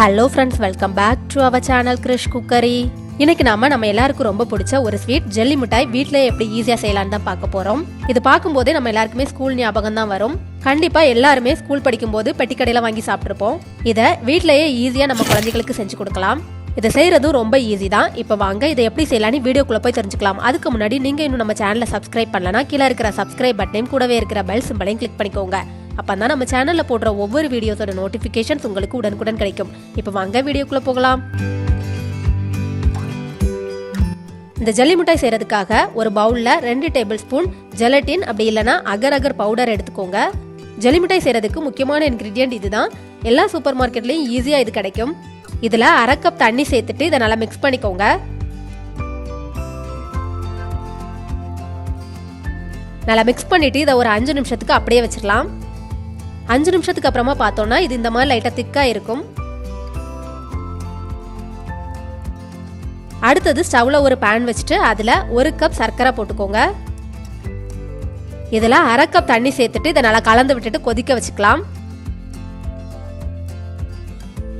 Hello friends, welcome back to our channel Krish cookery. இன்னைக்கு நம்ம எல்லாருக்கும் ரொம்ப பிடிச்ச ஒரு ஸ்வீட் ஜெல்லி மிட்டாய் வீட்டிலே எப்படி ஈஸியாக செய்யலான்னு தான் பார்க்க போகிறோம். இது பார்க்கும்போதே நம்ம எல்லாருக்குமே ஸ்கூல் ஞாபகம் தான் வரும். கண்டிப்பாக எல்லாருமே ஸ்கூல் படிக்கும்போது பெட்டிக்கடையில் வாங்கி சாப்பிட்ருப்போம். இதை வீட்டிலேயே ஈஸியாக நம்ம குழந்தைகளுக்கு செஞ்சு கொடுக்கலாம். இதை செய்கிறதும் ரொம்ப ஈஸி தான். இப்போ வாங்க இதை எப்படி செய்யலான்னு வீடியோக்குள்ளே போய் தெரிஞ்சுக்கலாம். அதுக்கு முன்னாடி நீங்கள் இன்னும் நம்ம சேனலை சப்ஸ்கிரைப் பண்ணலன்னா கீழே இருக்கிற சப்ஸ்கிரைப் பட்டனையும் கூடவே இருக்கிற பெல் சிம்பளையும் கிளிக் பண்ணிக்கோங்க. அப்போ தான் நம்ம சேனலில் போடுற ஒவ்வொரு வீடியோஸோட நோட்டிஃபிகேஷன்ஸ் உங்களுக்கு உடனுக்குடன் கிடைக்கும். இப்போ வாங்க வீடியோக்குள்ளே போகலாம். இந்த ஜல்லி மிட்டாய் செய்கிறதுக்காக ஒரு பவுலில் 2 டேபிள் ஸ்பூன் ஜெலட்டின் அப்படி இல்லைனா அகர் பவுடர் எடுத்துக்கோங்க. ஜல்லி மிட்டாய் செய்கிறதுக்கு முக்கியமான இன்க்ரீடியன்ட் இதுதான். எல்லா சூப்பர் மார்க்கெட்லேயும் ஈஸியாக இது கிடைக்கும். இதில் 1/2 கப் தண்ணி சேர்த்துட்டு இதை நல்லா மிக்ஸ் பண்ணிக்கோங்க. நல்லா மிக்ஸ் பண்ணிவிட்டு இதை ஒரு 5 நிமிஷத்துக்கு அப்படியே வச்சிடலாம். 5 நிமிஷத்துக்கு அப்புறமா பார்த்தோம்னா இது இந்த மாதிரி லைட்டாக திக்காக இருக்கும். அடுத்தது ஸ்டவ்வில் ஒரு பேன் வச்சுட்டு அதில் 1 கப் சர்க்கரை போட்டுக்கோங்க. இதில் 1/2 கப் தண்ணி சேர்த்துட்டு இதை நல்லா கலந்து விட்டுட்டு கொதிக்க வச்சுக்கலாம்.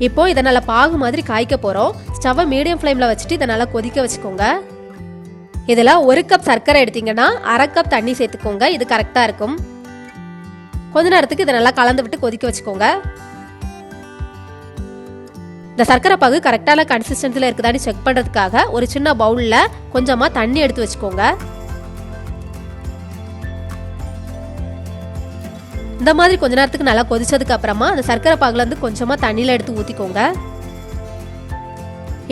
இப்போ இதை நல்லா பாகு மாதிரி காய்க்க போகிறோம். ஸ்டவ்வை மீடியம் ஃப்ளேமில் வச்சுட்டு இதை நல்லா கொதிக்க வச்சுக்கோங்க. இதில் 1 கப் சர்க்கரை எடுத்தீங்கன்னா 1/2 கப் தண்ணி சேர்த்துக்கோங்க. இது கரெக்டாக இருக்கும். கொஞ்ச நேரத்துக்கு இதை நல்லா கலந்து விட்டு கொதிக்க வச்சுக்கோங்க. இந்த சர்க்கரை பாகு கரெக்டான கன்சிஸ்டன்சியில் இருக்குதான்னு செக் பண்ணுறதுக்காக ஒரு சின்ன பவுலில் கொஞ்சமாக தண்ணி எடுத்து வச்சுக்கோங்க. இந்த மாதிரி கொஞ்ச நேரத்துக்கு நல்லா கொதிச்சதுக்கு அப்புறமா அந்த சர்க்கரை பாகுலேருந்து கொஞ்சமாக தண்ணியில் எடுத்து ஊற்றிக்கோங்க.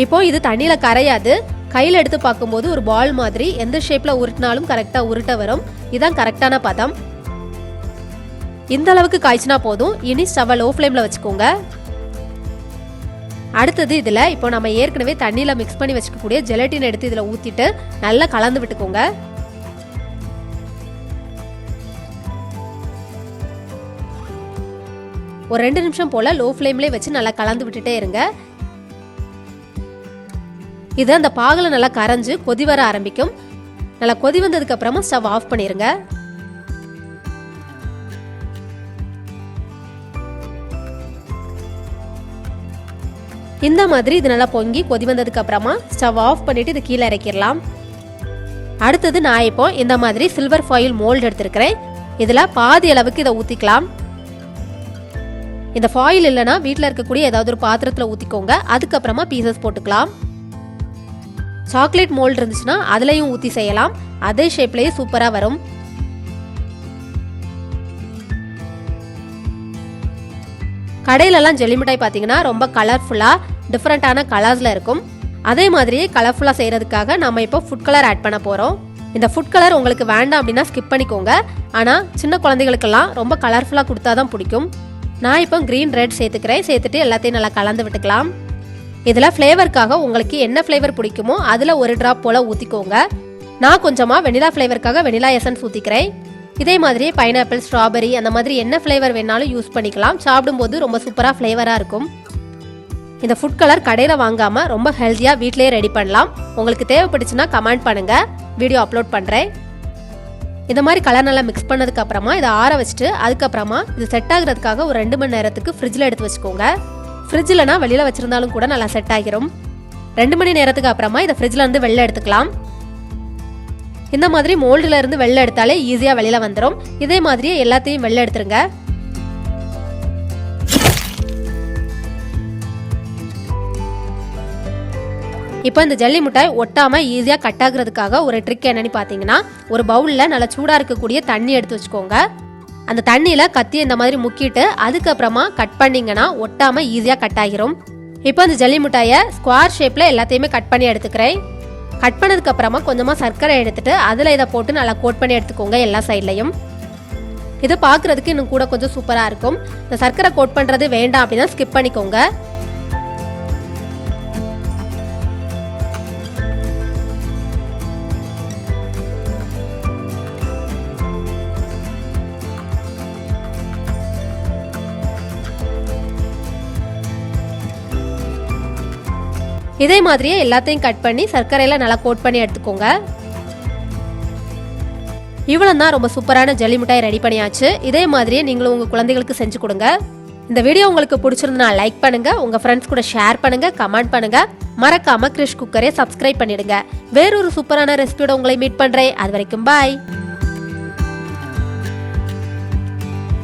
இப்போ இது தண்ணியில் கரையாது. கையில் எடுத்து பார்க்கும்போது ஒரு பால் மாதிரி எந்த ஷேப்பில் உருட்டினாலும் கரெக்டாக உருட்ட வரும். இதுதான் கரெக்டான பதம். இந்த அளவுக்கு காய்ச்சினா போதும். இனி ஸ்டவ்வை லோ ஃப்ளேமில் வச்சுக்கோங்க. அடுத்தது இதில் இப்போ நம்ம ஏற்கனவே தண்ணியில் மிக்ஸ் பண்ணி வச்சுக்கக்கூடிய ஜெலட்டின் எடுத்து இதில் ஊற்றிட்டு நல்லா கலந்து விட்டுக்கோங்க. ஒரு 2 நிமிஷம் போல் லோ ஃப்ளேம்லேயே வச்சு நல்லா கலந்து விட்டுட்டே இருங்க. இது அந்த பாகில் நல்லா கரைஞ்சு கொதி வர ஆரம்பிக்கும். நல்லா கொதி வந்ததுக்கு அப்புறமா ஸ்டவ் ஆஃப் பண்ணிடுங்க. இந்த மாதிரி இது நல்லா பொங்கி கொதி வந்ததுக்கு அப்புறமா ஸ்டவ் ஆஃப் பண்ணிட்டு இது கீழே இறக்கிடலாம். அடுத்தது நான் இப்போ இந்த மாதிரி சில்வர் ஃபாயில் மோல்டு எடுத்துருக்கிறேன். இதில் பாதி அளவுக்கு இதை ஊற்றிக்கலாம். இந்த ஃபாயில் இல்லைன்னா வீட்டில் இருக்கக்கூடிய ஏதாவது ஒரு பாத்திரத்தில் ஊற்றிக்கோங்க. அதுக்கப்புறமா பீசஸ் போட்டுக்கலாம். சாக்லேட் மோல்டு இருந்துச்சுன்னா அதுலேயும் ஊற்றி செய்யலாம். அதே ஷேப்லேயே சூப்பராக வரும். கடையிலலாம் ஜெல்லி மிட்டாய் பார்த்தீங்கன்னா ரொம்ப கலர்ஃபுல்லாக டிஃப்ரெண்ட்டான கலர்ஸில் இருக்கும். அதே மாதிரியே கலர்ஃபுல்லாக செய்கிறதுக்காக நம்ம இப்போ ஃபுட் கலர் ஆட் பண்ண போகிறோம். இந்த ஃபுட் கலர் உங்களுக்கு வேண்டாம் அப்படின்னா ஸ்கிப் பண்ணிக்கோங்க. ஆனால் சின்ன குழந்தைகளுக்கெல்லாம் ரொம்ப கலர்ஃபுல்லாக கொடுத்தா தான் பிடிக்கும். நான் இப்போ க்ரீன் ரெட் சேர்த்துட்டு எல்லாத்தையும் நல்லா கலந்து விட்டுக்கலாம். இதில் ஃப்ளேவருக்காக உங்களுக்கு என்ன ஃப்ளேவர் பிடிக்குமோ அதில் 1 ட்ராப் போல் ஊற்றிக்கோங்க. நான் கொஞ்சமாக வெனிலா ஃப்ளேவருக்காக வெனிலா எசன்ஸ் ஊற்றிக்கிறேன். இதே மாதிரியே பைனாப்பிள், ஸ்ட்ராபெரி அந்த மாதிரி என்ன ஃப்ளேவர் வேணாலும் யூஸ் பண்ணிக்கலாம். சாப்பிடும்போது ரொம்ப சூப்பராக ஃப்ளேவராக இருக்கும். இந்த ஃபுட் கலர் கடையில் வாங்காமல் ரொம்ப ஹெல்த்தியாக வீட்டிலேயே ரெடி பண்ணலாம். உங்களுக்கு தேவைப்பட்டுச்சுன்னா கமெண்ட் பண்ணுங்கள், வீடியோ அப்லோட் பண்ணுறேன். இந்த மாதிரி கலர் நல்லா மிக்ஸ் பண்ணதுக்கு அப்புறமா இதை ஆற வச்சுட்டு அதுக்கப்புறமா இது செட் ஆகுறதுக்காக ஒரு 2 மணி நேரத்துக்கு ஃப்ரிட்ஜில் எடுத்து வச்சுக்கோங்க. ஃப்ரிட்ஜில்னா வெளியில் வச்சுருந்தாலும் கூட நல்லா செட் ஆகிரும். 2 மணி நேரத்துக்கு அப்புறமா இதை ஃப்ரிட்ஜில் இருந்து வெளில எடுத்துக்கலாம். இந்த மாதிரி மோல்டில் இருந்து வெளில எடுத்தாலே ஈஸியாக வெளியில் வந்துடும். இதே மாதிரியே எல்லாத்தையும் வெளில எடுத்துருங்க. இப்போ இந்த ஜல்லி மிட்டாய் ஒட்டாமல் ஈஸியாக கட் ஆகுறதுக்காக ஒரு ட்ரிக் என்னன்னு பார்த்தீங்கன்னா, ஒரு பவுலில் நல்லா சூடாக இருக்கக்கூடிய தண்ணி எடுத்து வச்சுக்கோங்க. அந்த தண்ணியில் கத்தியை இந்த மாதிரி முக்கிட்டு அதுக்கப்புறமா கட் பண்ணிங்கன்னா ஒட்டாமல் ஈஸியாக கட் ஆகிரும். இப்போ அந்த ஜல்லி மிட்டாயை ஸ்கொயர் ஷேப்பில் எல்லாத்தையுமே கட் பண்ணி எடுத்துக்கிறேன். கட் பண்ணதுக்கு அப்புறமா கொஞ்சமாக சர்க்கரை எடுத்துட்டு அதில் இதை போட்டு நல்லா கோட் பண்ணி எடுத்துக்கோங்க எல்லா சைட்லையும். இது பார்க்குறதுக்கு இன்னும் கூட கொஞ்சம் சூப்பராக இருக்கும். இந்த சர்க்கரை கோட் பண்ணுறது வேண்டாம் அப்படின்னா ஸ்கிப் பண்ணிக்கோங்க. இதே மாதிரியே எல்லாத்தையும் கட் பண்ணி சர்க்கரையில் நல்லா கோட் பண்ணி எடுத்துக்கோங்க. இவ்வளோ தான் ரொம்ப சூப்பரான ஜல்லி மிட்டாய் ரெடி பண்ணியாச்சு. இதே மாதிரியே நீங்களும் உங்கள் குழந்தைகளுக்கு செஞ்சு கொடுங்க. இந்த வீடியோ உங்களுக்கு பிடிச்சிருந்தா லைக் பண்ணுங்க, உங்க ஃப்ரெண்ட்ஸ் கூட ஷேர் பண்ணுங்க, கமெண்ட் பண்ணுங்க. மறக்காம கிறிஷ் குக்கரை சப்ஸ்கிரைப் பண்ணிடுங்க. வேறொரு சூப்பரான ரெசிபியோட உங்களை மீட் பண்றேன். அது வரைக்கும் பாய்.